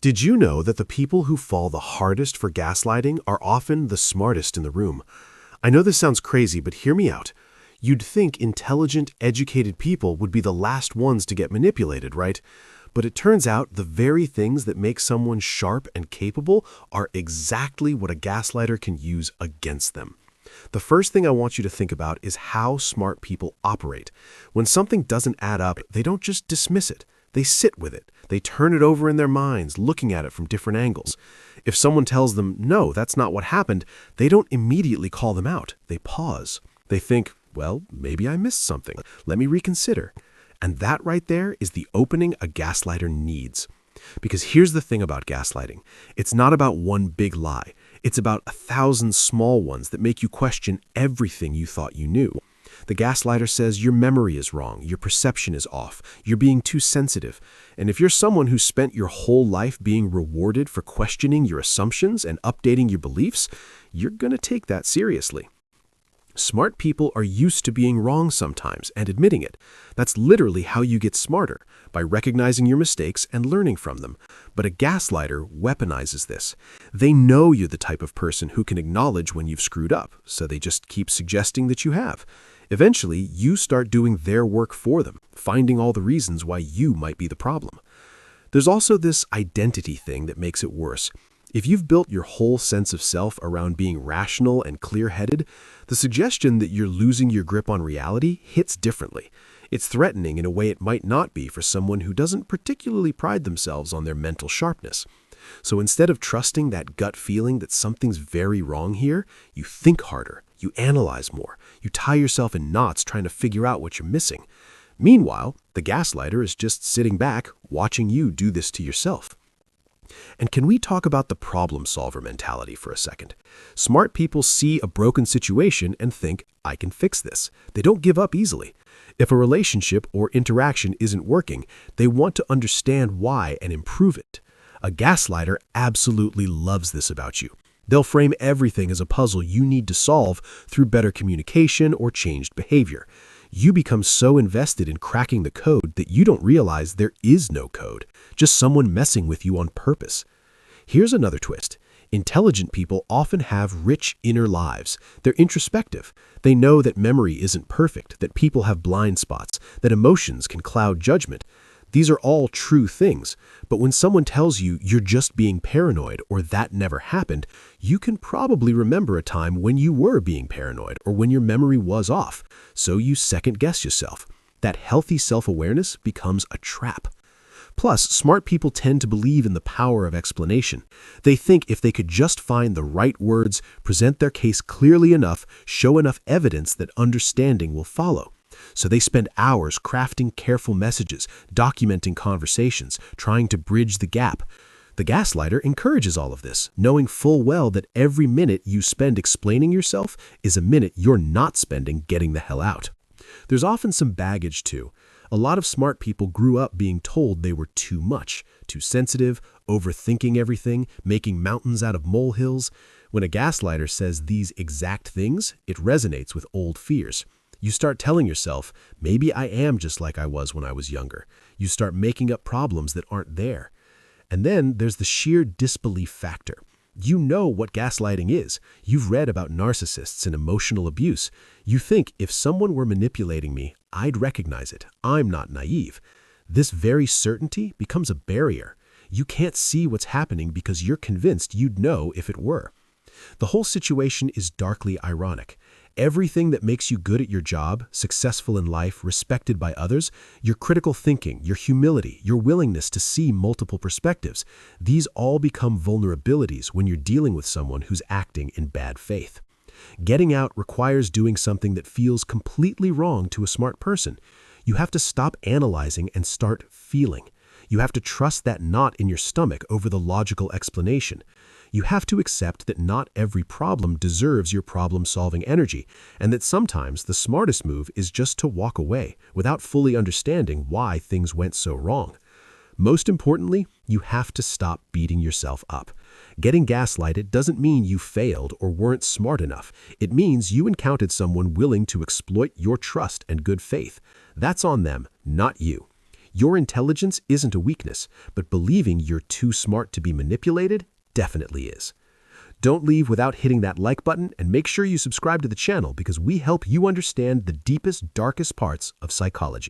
Did you know that the people who fall the hardest for gaslighting are often the smartest in the room? I know this sounds crazy, but hear me out. You'd think intelligent, educated people would be the last ones to get manipulated, right? But it turns out the very things that make someone sharp and capable are exactly what a gaslighter can use against them. The first thing I want you to think about is how smart people operate. When something doesn't add up, they don't just dismiss it. They sit with it. They turn it over in their minds, looking at it from different angles. If someone tells them, no, that's not what happened, they don't immediately call them out. They pause. They think, well, maybe I missed something. Let me reconsider. And that right there is the opening a gaslighter needs. Because here's the thing about gaslighting. It's not about one big lie. It's about 1,000 small ones that make you question everything you thought you knew. The gaslighter says your memory is wrong, your perception is off, you're being too sensitive. And if you're someone who spent your whole life being rewarded for questioning your assumptions and updating your beliefs, you're going to take that seriously. Smart people are used to being wrong sometimes and admitting it. That's literally how you get smarter, by recognizing your mistakes and learning from them. But a gaslighter weaponizes this. They know you're the type of person who can acknowledge when you've screwed up, so they just keep suggesting that you have. Eventually, you start doing their work for them, finding all the reasons why you might be the problem. There's also this identity thing that makes it worse. If you've built your whole sense of self around being rational and clear-headed, the suggestion that you're losing your grip on reality hits differently. It's threatening in a way it might not be for someone who doesn't particularly pride themselves on their mental sharpness. So instead of trusting that gut feeling that something's very wrong here, you think harder, you analyze more, you tie yourself in knots trying to figure out what you're missing. Meanwhile, the gaslighter is just sitting back, watching you do this to yourself. And can we talk about the problem solver mentality for a second? Smart people see a broken situation and think, I can fix this. They don't give up easily. If a relationship or interaction isn't working, they want to understand why and improve it. A gaslighter absolutely loves this about you. They'll frame everything as a puzzle you need to solve through better communication or changed behavior. You become so invested in cracking the code that you don't realize there is no code, just someone messing with you on purpose. Here's another twist. Intelligent people often have rich inner lives. They're introspective. They know that memory isn't perfect, that people have blind spots, that emotions can cloud judgment. These are all true things, but when someone tells you you're just being paranoid or that never happened, you can probably remember a time when you were being paranoid or when your memory was off, so you second-guess yourself. That healthy self-awareness becomes a trap. Plus, smart people tend to believe in the power of explanation. They think if they could just find the right words, present their case clearly enough, show enough evidence that understanding will follow. So they spend hours crafting careful messages, documenting conversations, trying to bridge the gap. The gaslighter encourages all of this, knowing full well that every minute you spend explaining yourself is a minute you're not spending getting the hell out. There's often some baggage too. A lot of smart people grew up being told they were too much, too sensitive, overthinking everything, making mountains out of molehills. When a gaslighter says these exact things, it resonates with old fears. You start telling yourself, maybe I am just like I was when I was younger. You start making up problems that aren't there. And then there's the sheer disbelief factor. You know what gaslighting is. You've read about narcissists and emotional abuse. You think if someone were manipulating me, I'd recognize it. I'm not naive. This very certainty becomes a barrier. You can't see what's happening because you're convinced you'd know if it were. The whole situation is darkly ironic. Everything that makes you good at your job, successful in life, respected by others, your critical thinking, your humility, your willingness to see multiple perspectives, these all become vulnerabilities when you're dealing with someone who's acting in bad faith. Getting out requires doing something that feels completely wrong to a smart person. You have to stop analyzing and start feeling. You have to trust that knot in your stomach over the logical explanation. You have to accept that not every problem deserves your problem-solving energy, and that sometimes the smartest move is just to walk away without fully understanding why things went so wrong. Most importantly, you have to stop beating yourself up. Getting gaslighted doesn't mean you failed or weren't smart enough. It means you encountered someone willing to exploit your trust and good faith. That's on them, not you. Your intelligence isn't a weakness, but believing you're too smart to be manipulated definitely is. Don't leave without hitting that like button, and make sure you subscribe to the channel because we help you understand the deepest, darkest parts of psychology.